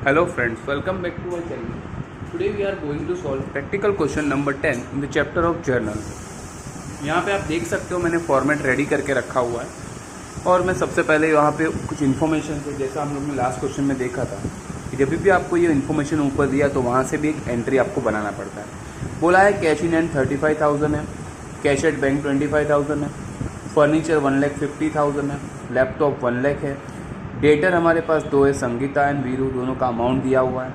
Hello friends, welcome back to my channel. Today we are going to solve practical question number 10 in the chapter of journal. यहाँ पे आप देख सकते हो मैंने फॉर्मेट रेडी करके रखा हुआ है और मैं सबसे पहले यहाँ पे कुछ इन्फॉर्मेशन से, जैसा हम लोग ने लास्ट क्वेश्चन में देखा था कि जब भी आपको ये इन्फॉर्मेशन ऊपर दिया तो वहाँ से भी एक एंट्री आपको बनाना पड़ता है। बोला है कैश इन हैंड 35,000 है, कैश एट बैंक 25,000 है, फर्नीचर 1,50,000 है, लैपटॉप 1 लाख है, डेटर हमारे पास दो है, संगीता एंड वीरू, दोनों का अमाउंट दिया हुआ है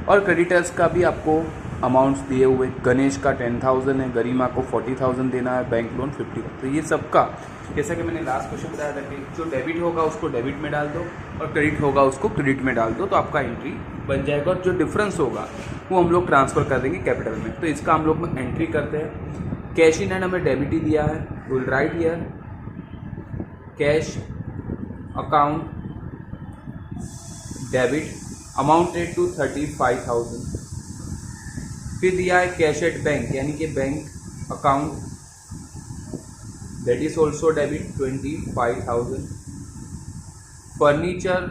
और क्रेडिटर्स का भी आपको अमाउंट्स दिए हुए। गणेश का 10,000 है, गरिमा को 40,000 देना है, बैंक लोन 50। तो ये सबका जैसा कि मैंने लास्ट क्वेश्चन बताया था कि जो डेबिट होगा उसको डेबिट में डाल दो और क्रेडिट होगा उसको क्रेडिट में डाल दो, तो आपका एंट्री बन जाएगा और जो डिफरेंस होगा वो हम लोग ट्रांसफ़र कर देंगे कैपिटल में। तो इसका हम लोग एंट्री करते हैं। कैश इन हैंड हमें डेबिट ही दिया है, will write here cash account debit amounted to 35,000। फिर दिया है कैश एट बैंक यानी कि bank account that is also debit 25,000। Furniture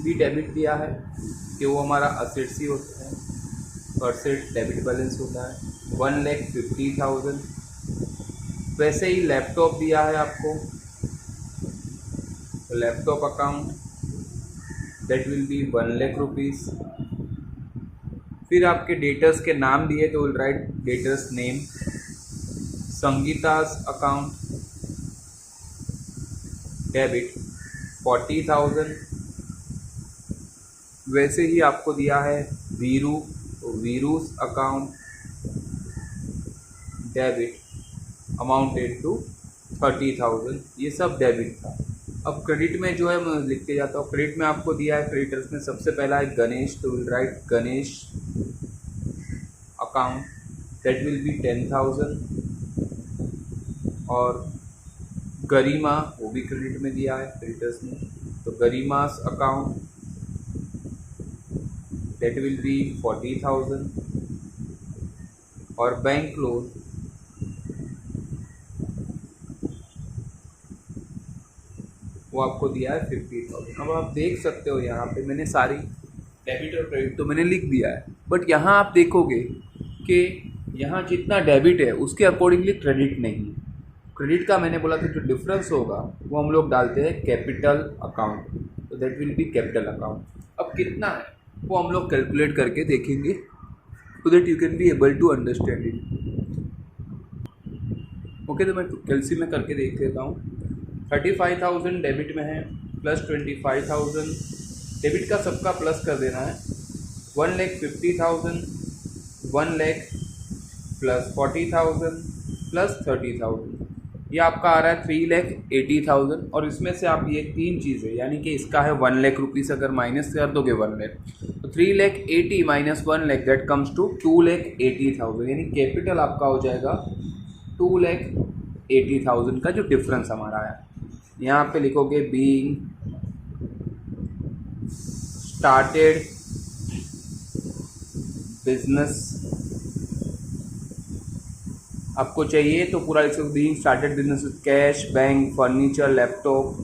भी डेबिट दिया है कि वो हमारा असेट्स ही होता है, असेट डेबिट बैलेंस होता है 1,50,000। वैसे ही लैपटॉप दिया है आपको, तो laptop account that will be 1 lakh rupees. फिर आपके डेटर्स के नाम दिए तो विल राइट डेटर्स नेम। संगीता's अकाउंट डेबिट 40,000। वैसे ही आपको दिया है वीरू, तो वीरू's अकाउंट डेबिट अमाउंटेड टू 30,000। ये सब डेबिट था। अब क्रेडिट में जो है मैं लिख के जाता हूँ। क्रेडिट में आपको दिया है, क्रेडिटर्स में सबसे पहला है गणेश, तो will right Ganesh account that will B 10,000। और गरिमा वो भी क्रेडिट में दिया है क्रेडिटर्स में, तो Garima's account that will B 40,000। और बैंक लोन वो आपको दिया है 50,000। अब आप देख सकते हो यहाँ पे मैंने सारी डेबिट और क्रेडिट तो मैंने लिख दिया है, बट यहाँ आप देखोगे कि यहाँ जितना डेबिट है उसके अकॉर्डिंगली क्रेडिट नहीं है। क्रेडिट का मैंने बोला था जो डिफरेंस होगा वो हम लोग डालते हैं कैपिटल अकाउंट, तो that will be capital account. अब कितना है वो हम लोग कैलकुलेट करके देखेंगे so that you can be able to understand it. Okay, तो मैं कैलसी में करके देख लेता हूँ। 35,000 डेबिट में है प्लस 25,000, डेबिट का सबका प्लस कर देना है। 1,50,000, 1 लाख प्लस 40,000 प्लस 30,000, ये आपका आ रहा है 3,80,000। और इसमें से आप ये तीन चीज़ें यानी कि इसका है 1 लाख रुपीज़, अगर माइनस कर दोगे 1 लाख, तो 3,80,000 minus 1 lakh that comes to 2,80,000, यानी कैपिटल आपका हो जाएगा 2,80,000 का जो डिफरेंस हमारा है। यहाँ पे लिखोगे बीइंग स्टार्टेड बिजनेस, आपको चाहिए तो पूरा लिख सकते, being started business with cash, bank, furniture, laptop.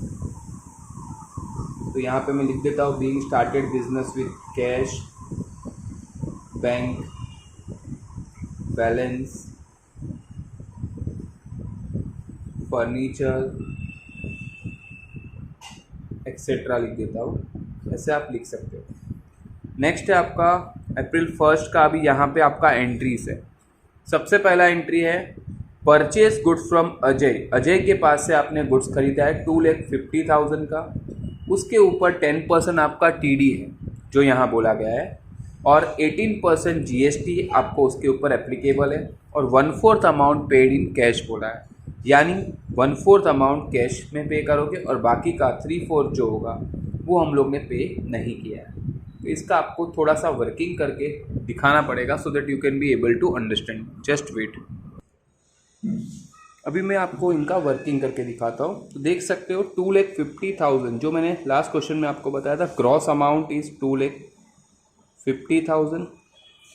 तो यहाँ पे मैं लिख देता हूँ being started business with cash, bank balance, furniture etcetera लिख देता हूँ, ऐसे आप लिख सकते हो। नेक्स्ट है आपका अप्रैल 1 का, अभी यहाँ पे आपका एंट्रीज है। सबसे पहला एंट्री है purchase goods from Ajay, Ajay के पास से आपने गुड्स खरीदा है 2,50,000 का, उसके ऊपर 10% आपका टीडी है जो यहाँ बोला गया है और 18% जीएसटी आपको उसके ऊपर एप्लीकेबल है और 1/4 अमाउंट पेड इन कैश बोला है, यानी 1/4 अमाउंट कैश में पे करोगे और बाकी का 3/4 जो होगा वो हम लोग ने पे नहीं किया है। तो इसका आपको थोड़ा सा वर्किंग करके दिखाना पड़ेगा so that you can be able to understand. Just wait, अभी मैं आपको इनका वर्किंग करके दिखाता हूँ। तो देख सकते हो 2,50,000 जो मैंने लास्ट क्वेश्चन में आपको बताया था, ग्रॉस अमाउंट इज़ 2,50,000,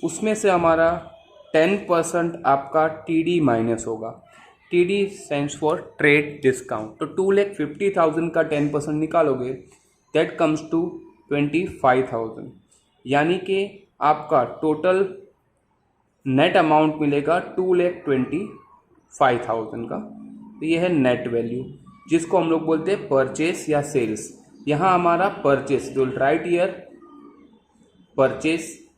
उसमें से हमारा 10% आपका टीडी माइनस होगा। TD stands for trade discount, तो 2,50,000 का 10% निकालोगे दैट कम्स टू 25,000, यानी कि आपका टोटल नेट अमाउंट मिलेगा 2,25,000 का। तो ये है नेट वैल्यू, जिसको हम लोग बोलते हैं परचेस या सेल्स। यहाँ हमारा परचेस, जो राइट ईयर परचेस।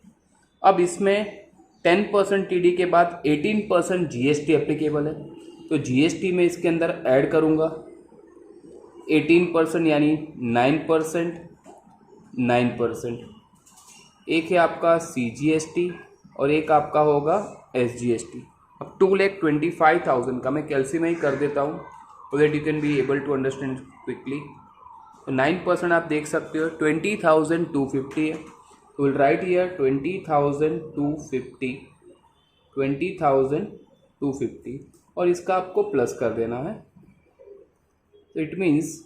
अब इसमें 10% टीडी के बाद 18% जीएसटी एप्लीकेबल है, तो जीएसटी में इसके अंदर ऐड करूँगा 18% यानी 9%। एक है आपका सीजीएसटी और एक आपका होगा एसजीएसटी। अब 2,25,000 का मैं कैलसी में ही कर देता हूँ, so that you can be able to understand quickly. तो 9% आप देख सकते हो 20,250 है, तो विल राइट हियर 20,250 और इसका आपको प्लस कर देना है। तो इट मीन्स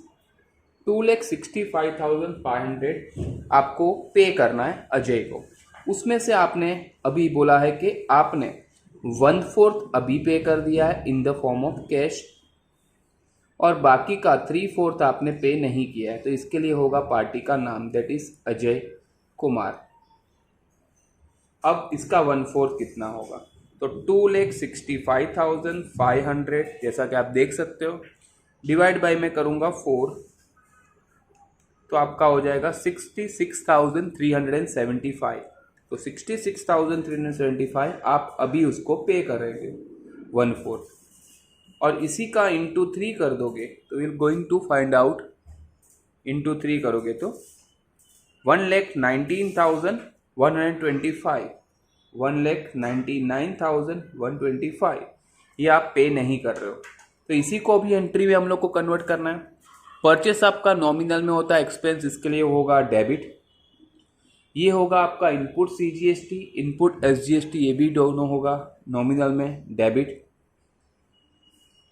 2,65,500 आपको पे करना है अजय को। उसमें से आपने अभी बोला है कि आपने 1/4 अभी पे कर दिया है in the form of cash, और बाकी का 3/4 आपने पे नहीं किया है। तो इसके लिए होगा पार्टी का नाम, दैट इज अजय कुमार। अब इसका 1/4 कितना होगा, तो 2,65,500 जैसा कि आप देख सकते हो, डिवाइड बाय में करूंगा 4, तो आपका हो जाएगा 66,375। तो 66,375 आप अभी उसको पे करेंगे 1/4, और इसी का इंटू 3 कर दोगे तो we are going to find out, into 3 करोगे तो 1,19,125, 1,99,125 ये आप पे नहीं कर रहे हो। तो इसी को भी एंट्री में हम लोग को कन्वर्ट करना है। परचेस आपका नॉमिनल में होता है एक्सपेंस, इसके लिए होगा डेबिट। ये होगा आपका इनपुट सीजीएसटी, इनपुट एसजीएसटी, ये भी दोनों होगा नॉमिनल में डेबिट।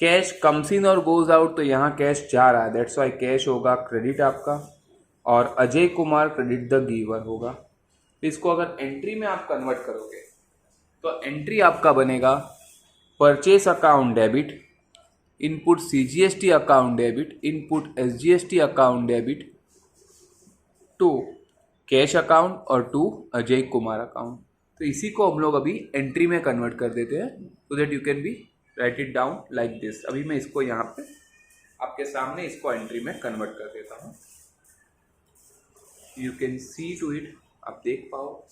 कैश कम्स इन और गोज आउट, तो यहाँ कैश जा रहा है, दैट्स वाई कैश होगा क्रेडिट आपका, और Ajay Kumar credit the giver होगा। इसको अगर एंट्री में आप कन्वर्ट करोगे तो एंट्री आपका बनेगा purchase account debit, input CGST account debit, input SGST account debit to cash account और टू अजय कुमार अकाउंट। तो इसी को हम लोग अभी एंट्री में कन्वर्ट कर देते हैं, सो that you can B right it down like this. अभी मैं इसको यहाँ पे आपके सामने इसको एंट्री में कन्वर्ट कर देता हूँ, you can see to it, आप देख पाओ।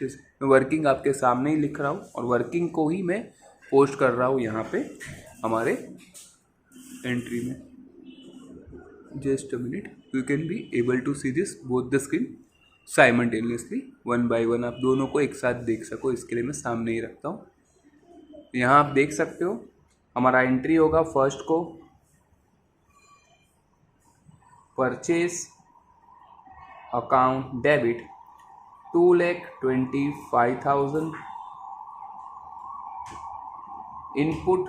मैं वर्किंग आपके सामने ही लिख रहा हूँ और वर्किंग को ही मैं पोस्ट कर रहा हूँ यहाँ पे हमारे एंट्री में। Just a minute, you can be able to see this both the screen simultaneously, one by one आप दोनों को एक साथ देख सको, इसके लिए मैं सामने ही रखता हूँ। यहाँ आप देख सकते हो हमारा एंट्री होगा फर्स्ट को purchase account debit 2,25,000, input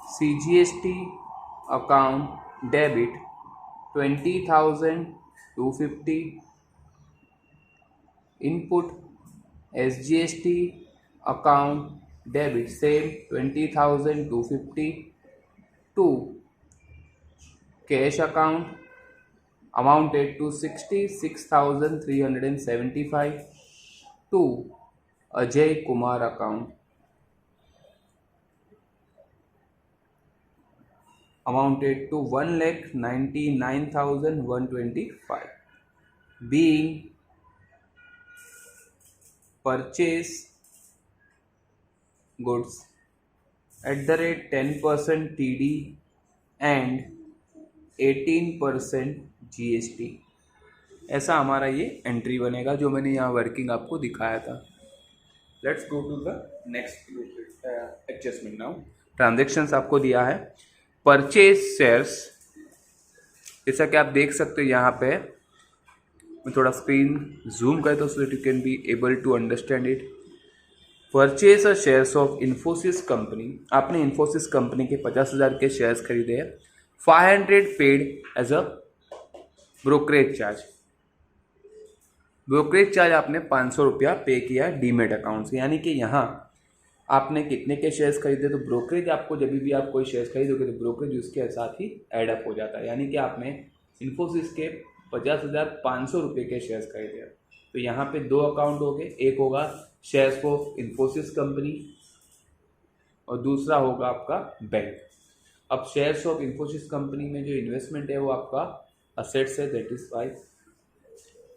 CGST account debit 20,250, input SGST account debit same 20,250 to cash account amounted to 66,375 to Ajay Kumar account amounted to 1,99,125 being purchase goods at the rate 10% TD and 18% GST. ऐसा हमारा ये entry बनेगा जो मैंने यहाँ working आपको दिखाया था। Let's go to the next adjustment now. Transactions आपको दिया है परचेज शेयर्स, जैसा कि आप देख सकते हो यहाँ पे, मैं थोड़ा स्क्रीन जूम करता हूँ so that you can be able to understand it. Purchase shares of Infosys company, आपने इन्फोसिस कंपनी के 50,000 के शेयर्स खरीदे हैं। 500 paid as a brokerage charge, brokerage charge आपने 500 रुपया पे किया डीमेट अकाउंट से। यानी कि यहाँ आपने कितने के शेयर्स खरीदे, तो ब्रोकरेज आपको जब भी आप कोई शेयर्स खरीदोगे तो ब्रोकरेज उसके साथ ही ऐड अप हो जाता है। यानी कि आपने इन्फोसिस के 50,500 रुपये के शेयर्स खरीदे। तो यहाँ पे दो अकाउंट हो गए, एक होगा शेयर्स ऑफ इन्फोसिस कंपनी और दूसरा होगा आपका बैंक। अब शेयर्स ऑफ इन्फोसिस कंपनी में जो इन्वेस्टमेंट है वो आपका असेट्स है, that is why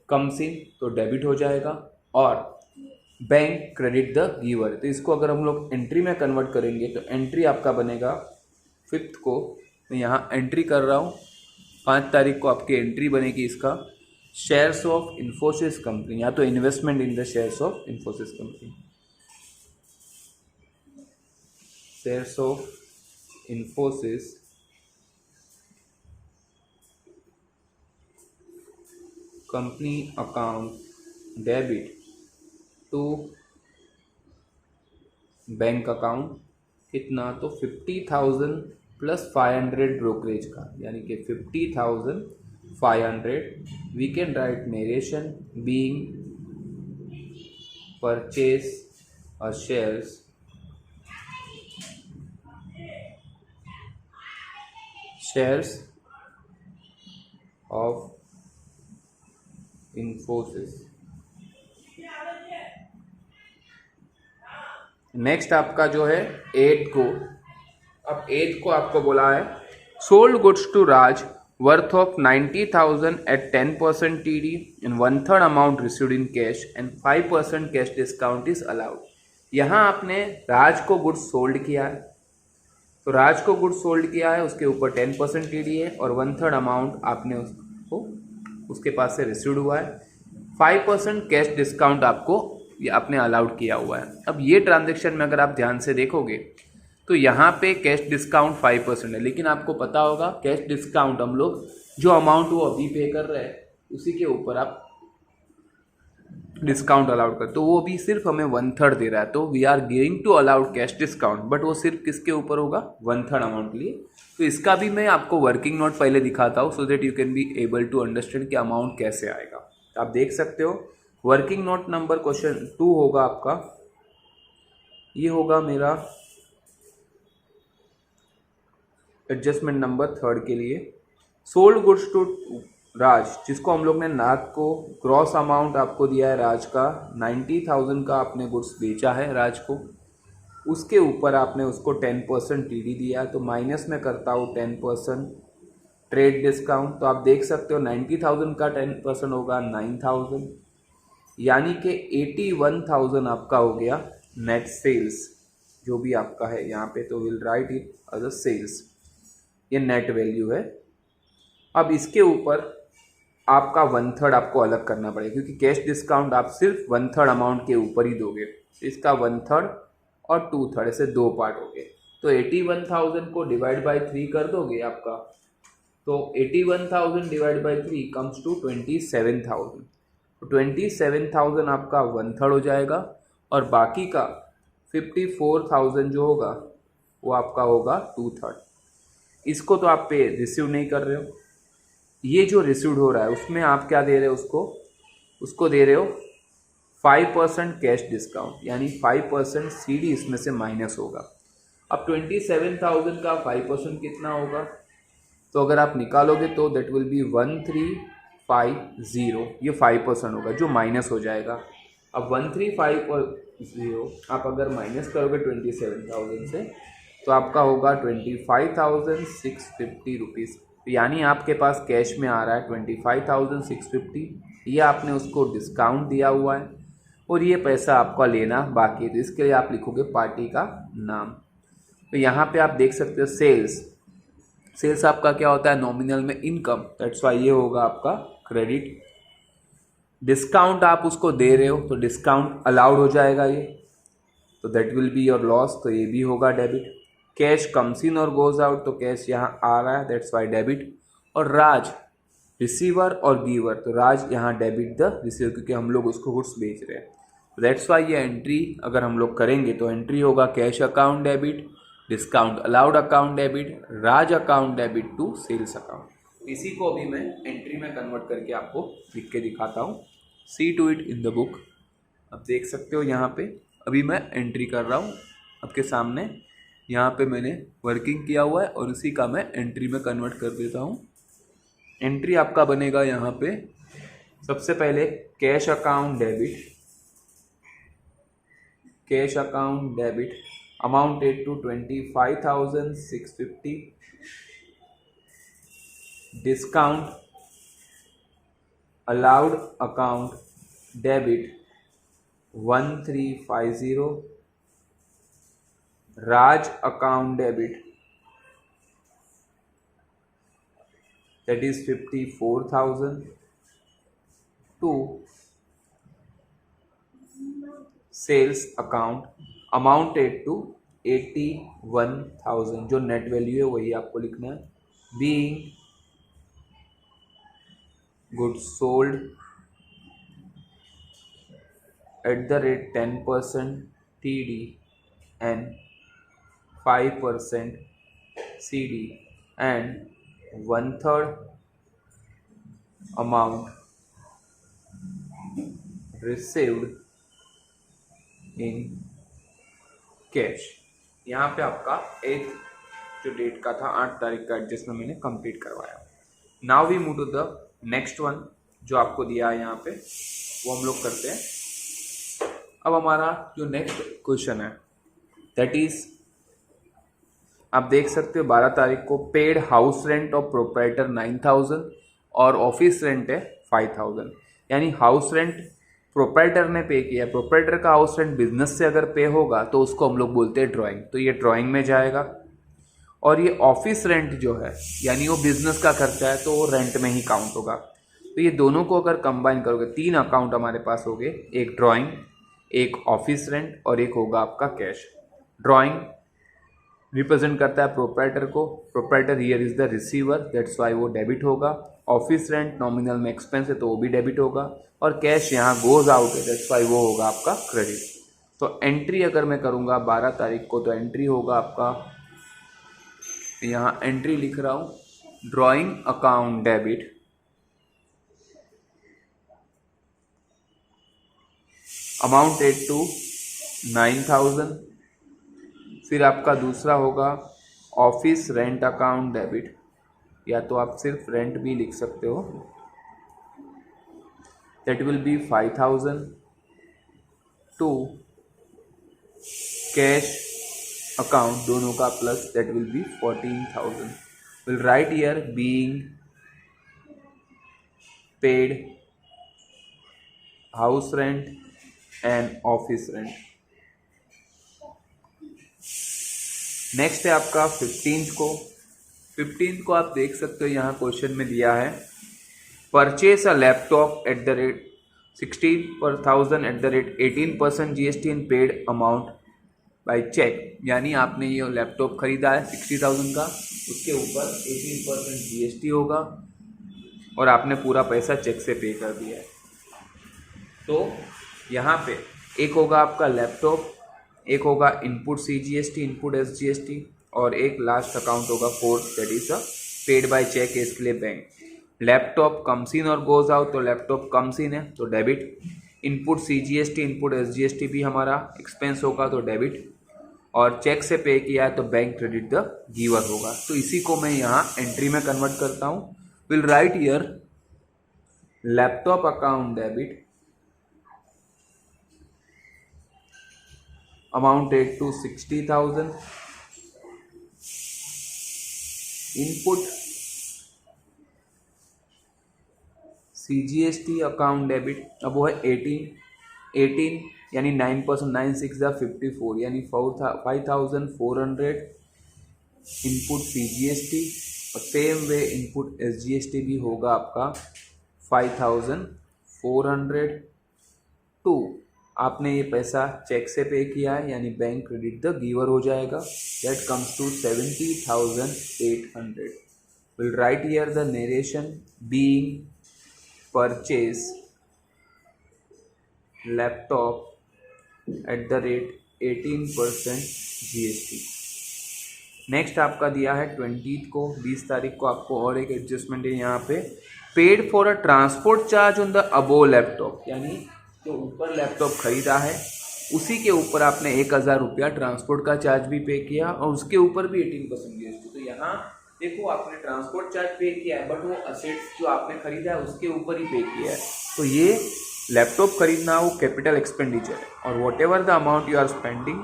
comes in, तो डेबिट हो जाएगा। और बैंक क्रेडिट द गिवर, तो इसको अगर हम लोग एंट्री में कन्वर्ट करेंगे तो एंट्री आपका बनेगा 5th को, मैं यहाँ एंट्री कर रहा हूँ 5 तारीख को आपकी एंट्री बनेगी इसका शेयर्स ऑफ इन्फोसिस कंपनी, या तो investment in the shares of Infosys company, shares of Infosys company account debit to bank account, कितना, तो 50,000 प्लस 500 ब्रोकरेज का, यानी कि 50,500। We can write narration being purchase a shares of Infosys. Next आपका जो है 8 को, अब 8 को आपको बोला है sold goods to Raj worth of 90,000 at 10% TD and 1/3 amount received in cash and 5% cash discount is allowed. यहाँ आपने राज को गुड्स सोल्ड किया है, तो राज को गुड्स सोल्ड किया है, उसके ऊपर 10% TD है और 1/3 अमाउंट आपने उसको उसके पास से रिसीव्ड हुआ है, 5% कैश डिस्काउंट आपको ये आपने अलाउड किया हुआ है। अब ये ट्रांजैक्शन में अगर आप ध्यान से देखोगे तो यहाँ पे कैश डिस्काउंट 5% है, लेकिन आपको पता होगा कैश डिस्काउंट हम लोग जो अमाउंट वो अभी पे कर रहे हैं उसी के ऊपर आप डिस्काउंट अलाउड कर, तो वो भी सिर्फ हमें 1/3 दे रहा है, तो we are giving to allowed cash discount, but वो सिर्फ किसके ऊपर होगा, 1/3 अमाउंट के लिए। तो इसका भी मैं आपको वर्किंग नोट पहले दिखाता हूँ so that you can be able to understand कि अमाउंट कैसे आएगा। आप देख सकते हो वर्किंग नोट नंबर क्वेश्चन 2 होगा आपका, ये होगा मेरा एडजस्टमेंट नंबर 3 के लिए। सोल्ड गुड्स टू राज, जिसको हम लोग ने नाग को ग्रॉस अमाउंट आपको दिया है राज का 90,000 का आपने गुड्स बेचा है राज को, उसके ऊपर आपने उसको 10% TD दिया, तो माइनस में करता हूँ 10% ट्रेड डिस्काउंट। तो आप देख सकते हो 90,000 का 10% होगा 9,000, यानी कि 81,000 आपका हो गया नेट सेल्स, जो भी आपका है यहाँ पे, तो will write it as a sales, ये नेट वैल्यू है। अब इसके ऊपर आपका 1/3 आपको अलग करना पड़ेगा, क्योंकि कैश डिस्काउंट आप सिर्फ 1/3 अमाउंट के ऊपर ही दोगे, इसका 1/3 और 2/3 ऐसे 2 पार्ट हो गए। तो 81,000 को डिवाइड बाय 3 कर दोगे आपका, तो 81,000 डिवाइड बाय 3 कम्स टू 27,000, तो 27,000 आपका 1/3 हो जाएगा और बाकी का 54,000 जो होगा वो आपका होगा 2/3। इसको तो आप पे रिसीव नहीं कर रहे हो, ये जो रिसीव्ड हो रहा है उसमें आप क्या दे रहे हो, उसको दे रहे हो 5% कैश डिस्काउंट, यानी 5% CD इसमें से माइनस होगा। अब 27,000 का 5% कितना होगा, तो अगर आप निकालोगे तो दैट विल बी 1350, ये 5% होगा जो माइनस हो जाएगा। अब 1350 आप अगर माइनस करोगे 27,000 से तो आपका होगा 25,650 रुपीज़, यानी आपके पास कैश में आ रहा है 25,650, ये आपने उसको डिस्काउंट दिया हुआ है और ये पैसा आपका लेना बाकी है, तो इसके लिए आप लिखोगे पार्टी का नाम। तो यहाँ पे आप देख सकते हो सेल्स आपका क्या होता है, नॉमिनल में इनकम, दैट्स वाई ये होगा आपका क्रेडिट। डिस्काउंट आप उसको दे रहे हो तो डिस्काउंट अलाउड हो जाएगा ये, तो that will be your loss, तो ये भी होगा डेबिट। कैश कम्स इन और गोज आउट, तो कैश यहाँ आ रहा है दैट्स वाई डेबिट। और राज रिसीवर और गिवर, तो राज यहाँ डेबिट द रिसीवर, क्योंकि हम लोग उसको गुड्स बेच रहे हैं, दैट्स वाई ये एंट्री अगर हम लोग करेंगे तो एंट्री होगा cash account debit, discount allowed account debit, Raj account debit to sales account. इसी को अभी मैं एंट्री में कन्वर्ट करके आपको लिख के दिखाता हूँ, see to it in the book. अब देख सकते हो यहाँ पे अभी मैं एंट्री कर रहा हूँ आपके सामने, यहाँ पे मैंने वर्किंग किया हुआ है और उसी का मैं एंट्री में कन्वर्ट कर देता हूँ। एंट्री आपका बनेगा यहाँ पे सबसे पहले cash account debit amounted to 25,650. डिस्काउंट allowed account debit 1350. Raj account debit, that is 54,000. To sales account amounted to 81,000. जो नेट वैल्यू है वही आपको लिखना है. Being goods sold at the rate 10% TD and 5% CD and 1/3 amount received in cash. यहाँ पे आपका एक जो डेट का था 8 तारीख का एडजस्टमेंट मैंने कंप्लीट करवाया. Now we move to the next one जो आपको दिया है यहाँ पे, वो हम लोग करते हैं. अब हमारा जो नेक्स्ट क्वेश्चन है दैट इज, आप देख सकते हो 12 तारीख को paid house rent of proprietor 9,000 और ऑफिस रेंट है 5,000. यानी हाउस रेंट प्रोप्राइटर ने पे किया. प्रोप्राइटर का हाउस रेंट बिजनेस से अगर पे होगा तो उसको हम लोग बोलते हैं ड्राइंग, तो ये ड्राइंग में जाएगा. और ये ऑफिस रेंट जो है यानी वो बिजनेस का खर्चा है तो वो रेंट में ही काउंट होगा. तो ये दोनों को अगर कंबाइन करोगे 3 अकाउंट हमारे पास हो गए, एक ड्राइंग, एक ऑफिस रेंट और एक होगा आपका कैश. ड्राइंग रिप्रेजेंट करता है प्रोप्राइटर को. Proprietor here is the receiver, that's why वो डेबिट होगा. ऑफिस रेंट नॉमिनल में एक्सपेंस है तो वो भी डेबिट होगा. और कैश यहाँ गोज आउट है, दैट्स वाई वो होगा आपका क्रेडिट. तो एंट्री अगर मैं करूँगा 12 तारीख को तो एंट्री होगा आपका, यहाँ एंट्री लिख रहा हूँ, drawing account debit amounted to 9,000. फिर आपका दूसरा होगा ऑफिस रेंट अकाउंट डेबिट, या तो आप सिर्फ रेंट भी लिख सकते हो, that will be 5,000. To cash account दोनों का plus, that will be 14,000. Will write here being paid house rent and office rent. Next है आपका 15th को आप देख सकते हो यहाँ क्वेश्चन में दिया है purchase a laptop at the rate 60,000 at the rate 18% GST in paid amount by cheque. यानी आपने ये लैपटॉप खरीदा है 60,000 का, उसके ऊपर 18% GST होगा और आपने पूरा पैसा चेक से पे कर दिया है. तो यहाँ पे एक होगा आपका लैपटॉप, एक होगा इनपुट CGST, इनपुट SGST और एक लास्ट अकाउंट होगा fourth, that is paid by cheque है, इसके लिए बैंक. लैपटॉप कम्स इन और गोज आउट, तो लैपटॉप कम्स इन है तो debit. Input CGST, input SGST भी हमारा एक्सपेंस होगा तो डेबिट. और चेक से पे किया है तो बैंक क्रेडिट द गिवर होगा. तो इसी को मैं यहाँ एंट्री में कन्वर्ट करता हूँ. Will write here laptop account debit amounted to 60,000. Input CGST account debit, अब वो है 18 यानी 9%, 9/6 = 54 यानी 5,400. इनपुट CGST और सेम वे इनपुट SGST भी होगा आपका 5,400. टू आपने ये पैसा चेक से पे किया है यानी बैंक क्रेडिट द गिवर हो जाएगा, that comes to 70,800. Will write here the narration being purchase laptop at the rate 18% GST. Next आपका दिया है 20 तारीख को आपको और एक एडजस्टमेंट है यहाँ पे, paid for a transport charge on the above laptop. यानी जो ऊपर लैपटॉप खरीदा है उसी के ऊपर आपने 1,000 रुपया ट्रांसपोर्ट का चार्ज भी पे किया और उसके ऊपर भी 18% GST. तो यहाँ देखो आपने ट्रांसपोर्ट चार्ज पे किया है, बट वो असेट्स जो आपने खरीदा है उसके ऊपर ही पे किया है। तो ये लैपटॉप खरीदना वो कैपिटल एक्सपेंडिचर है, और whatever the amount you are spending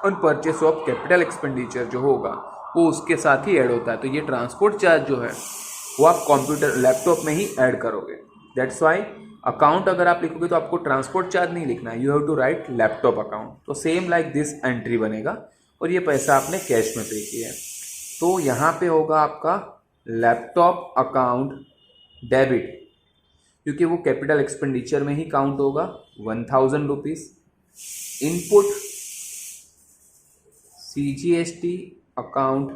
on purchase of capital expenditure जो होगा वो उसके साथ ही ऐड होता है। तो ये ट्रांसपोर्ट चार्ज जो है वो आप कंप्यूटर लैपटॉप में ही ऐड करोगे। दैट्स वाई अकाउंट अगर आप लिखोगे तो आपको ट्रांसपोर्ट चार्ज नहीं लिखना है, you have to write laptop account. तो सेम लाइक दिस एंट्री बनेगा, और ये पैसा आपने कैश में पे किया है। तो यहाँ पे होगा आपका लैपटॉप अकाउंट डेबिट, क्योंकि वो कैपिटल एक्सपेंडिचर में ही काउंट होगा, 1000 rupees. Input CGST account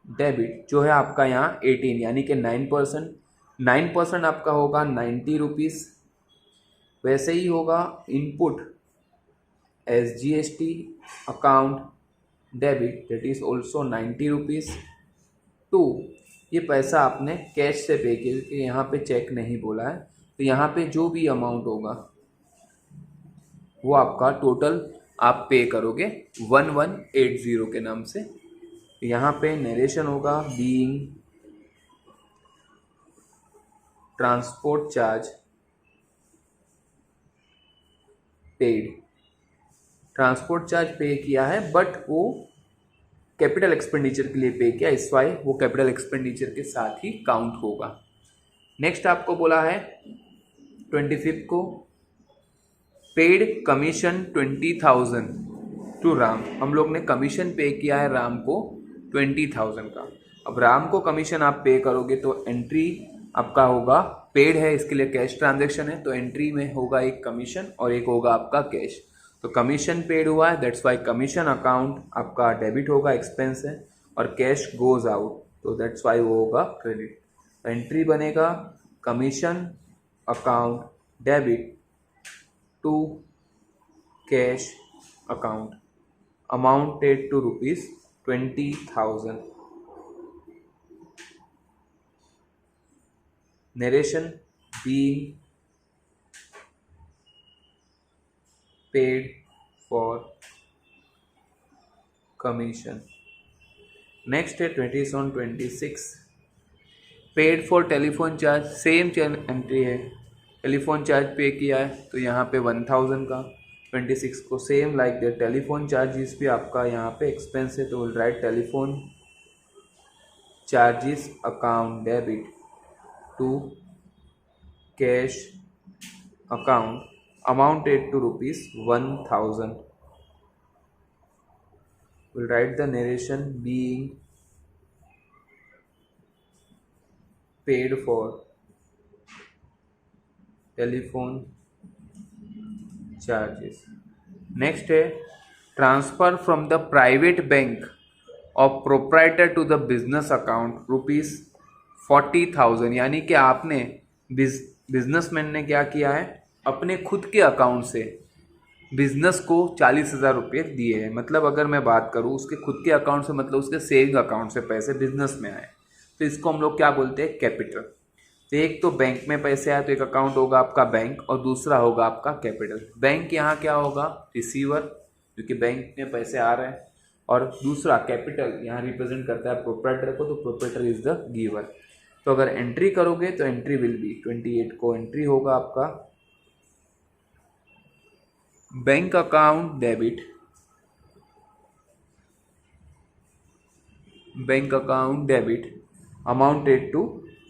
debit जो है आपका यहाँ 18 यानी कि 9% आपका होगा 90 रुपीज़। वैसे ही होगा input SGST account debit that is also 90 rupees. To ये पैसा आपने कैश से पे किया, क्योंकि यहाँ पे चेक नहीं बोला है। तो यहाँ पे जो भी अमाउंट होगा वो आपका टोटल आप पे करोगे 1180 के नाम से। यहाँ पे नरेशन होगा being transport charge paid. Transport charge pay किया है, बट वो कैपिटल एक्सपेंडिचर के लिए पे किया, इस वाई वो कैपिटल एक्सपेंडिचर के साथ ही काउंट होगा। नेक्स्ट आपको बोला है 25 को पेड कमीशन 20,000 टू राम। हम लोग ने कमीशन पे किया है राम को 20,000 का। अब राम को कमीशन आप पे करोगे तो एंट्री आपका होगा पेड है, इसके लिए कैश ट्रांजैक्शन है, तो एंट्री में होगा एक कमीशन और एक होगा आपका कैश। तो कमीशन पेड हुआ है, दैट्स वाई कमीशन अकाउंट आपका डेबिट होगा, एक्सपेंस है, और कैश गोज आउट, तो दैट्स वाई वो होगा क्रेडिट। एंट्री बनेगा commission account debit to cash account amounted to ₹20,000। Narration being paid for commission। Next है 26 paid for telephone charge, same entry है, टेलीफोन चार्ज पे किया है तो यहाँ पे 1000 का। 26 को same like that telephone charges भी आपका यहाँ पे एक्सपेंस है, तो will write telephone charges account debit to cash account amounted to ₹1,000। We'll write the narration being paid for telephone charges। Next है transfer from the private bank of proprietor to the business account ₹40,000। यानी कि आपने businessman ने क्या किया है, अपने खुद के अकाउंट से बिजनेस को 40,000 रुपये दिए हैं। मतलब अगर मैं बात करूँ उसके खुद के अकाउंट से, मतलब उसके सेविंग अकाउंट से पैसे बिजनेस में आए, तो इसको हम लोग क्या बोलते हैं, कैपिटल। तो एक तो बैंक में पैसे आए तो एक अकाउंट होगा आपका बैंक, और दूसरा होगा आपका कैपिटल। बैंक यहाँ क्या होगा, रिसीवर, क्योंकि बैंक में पैसे आ रहे हैं, और दूसरा कैपिटल यहाँ रिप्रेजेंट करता है प्रोप्राइटर को, तो प्रोप्राइटर इज द गिवर। तो अगर एंट्री करोगे तो एंट्री विल बी 28 को एंट्री होगा आपका bank account debit, bank account debit amounted to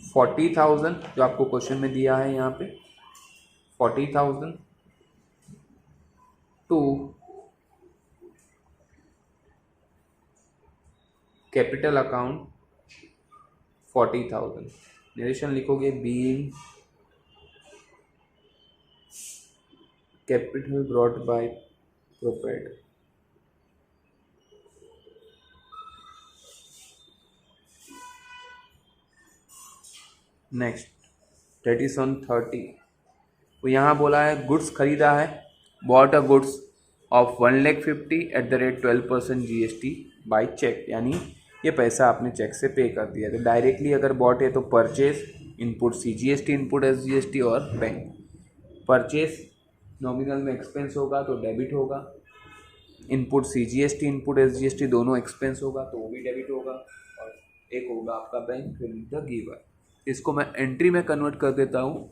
40,000, जो आपको क्वेश्चन में दिया है यहाँ पे 40,000 टू कैपिटल अकाउंट 40,000। नरेशन लिखोगे being capital brought by proprietor. Next that is on 30। तो यहाँ बोला है गुड्स खरीदा है, bought a goods of 1,50,000 at the rate 12% GST by cheque, यानी ये पैसा आपने चेक से पे कर दिया। तो डायरेक्टली अगर बॉट है तो purchase, input CGST, input SGST और बैंक। परचेज नॉमिनल में एक्सपेंस होगा तो डेबिट होगा, इनपुट CGST, इनपुट SGST दोनों एक्सपेंस होगा तो वो भी डेबिट होगा, और एक होगा आपका बैंक क्रेडिट द गिवर। इसको मैं एंट्री में कन्वर्ट कर देता हूँ।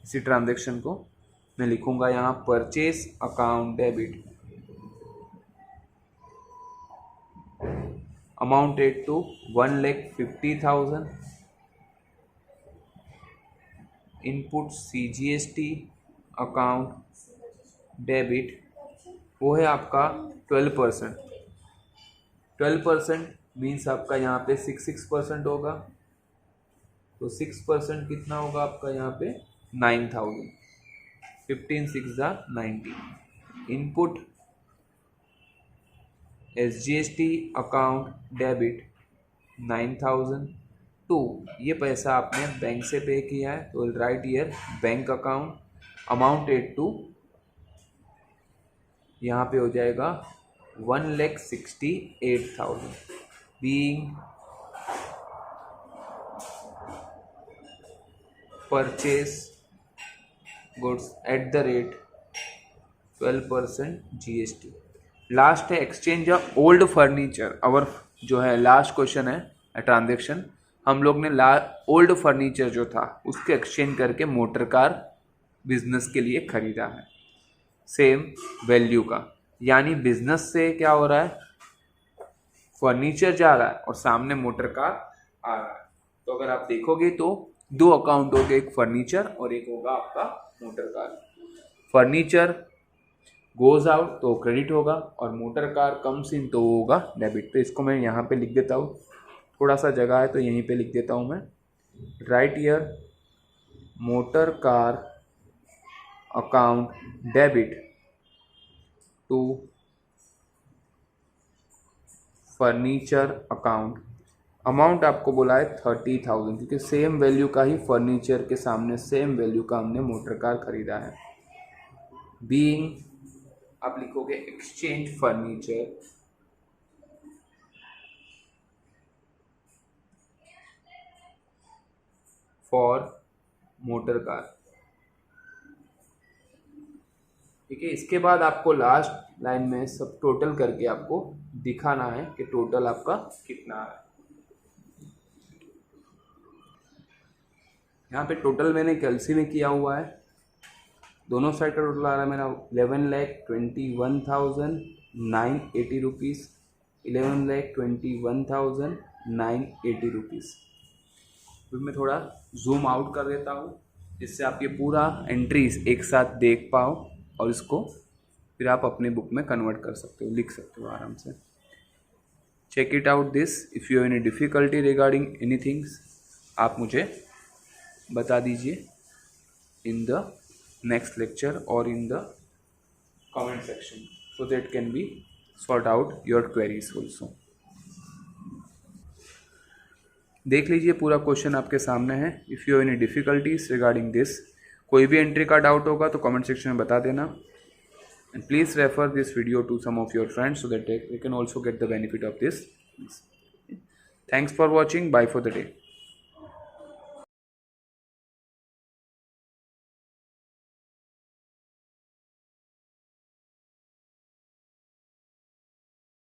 इसी ट्रांजेक्शन को मैं लिखूंगा यहाँ purchase account debit amounted to 1,50,000 input CGST account debit, वो है आपका 12%। 12% मीन्स आपका यहाँ पे 6% होगा, तो 6% कितना होगा आपका यहाँ पे 9,000। 15 6 90। Input SGST account debit 9,000 to, ये पैसा आपने बैंक से पे किया है, तो write here bank account amounted to, यहाँ पे हो जाएगा 1,68,000 being purchase goods at the rate 12% GST। Last है एक्सचेंज ओल्ड फर्नीचर। अवर जो है लास्ट क्वेश्चन है ट्रांजेक्शन, हम लोग ने ओल्ड फर्नीचर जो था उसके एक्सचेंज करके मोटर कार बिजनेस के लिए खरीदा है सेम वैल्यू का। यानी बिजनेस से क्या हो रहा है, फर्नीचर जा रहा है और सामने मोटर कार आ रहा है। तो अगर आप देखोगे तो दो अकाउंट हो गए, एक फर्नीचर और एक होगा आपका motor car. Furniture goes out तो क्रेडिट होगा और मोटर कार कम्स इन तो होगा डेबिट। तो इसको मैं यहाँ पे लिख देता हूँ, थोड़ा सा जगह है तो यहीं पे लिख देता हूँ मैं। Write here motor car account debit to furniture account. Amount आपको बोला है 30,000 क्योंकि सेम वैल्यू का ही फर्नीचर के सामने सेम वैल्यू का हमने मोटर कार खरीदा है। बीइंग आप लिखोगे exchange furniture for motor car. ठीक है, इसके बाद आपको लास्ट लाइन में सब टोटल करके आपको दिखाना है कि टोटल आपका कितना है। यहाँ पे टोटल मैंने कैलसी में किया हुआ है, दोनों साइड का टोटल आ रहा है मेरा 11,21,980 रुपीज़, 11,21,980 रुपीज़। फिर मैं थोड़ा जूम आउट कर देता हूँ जिससे आप ये पूरा एंट्रीज एक साथ देख पाओ और इसको फिर आप अपने बुक में कन्वर्ट कर सकते हो, लिख सकते हो आराम से। Check it out this. If you have any difficulty regarding anythings आप मुझे बता दीजिए in the next lecture or in the comment section so that can be sort out your queries also। देख लीजिए पूरा क्वेश्चन आपके सामने है। If you have any difficulties regarding this, कोई भी एंट्री का डाउट होगा तो कमेंट सेक्शन में बता देना। And please refer this video to some of your friends so that they can also get the benefit of this. Thanks for watching, bye for the day.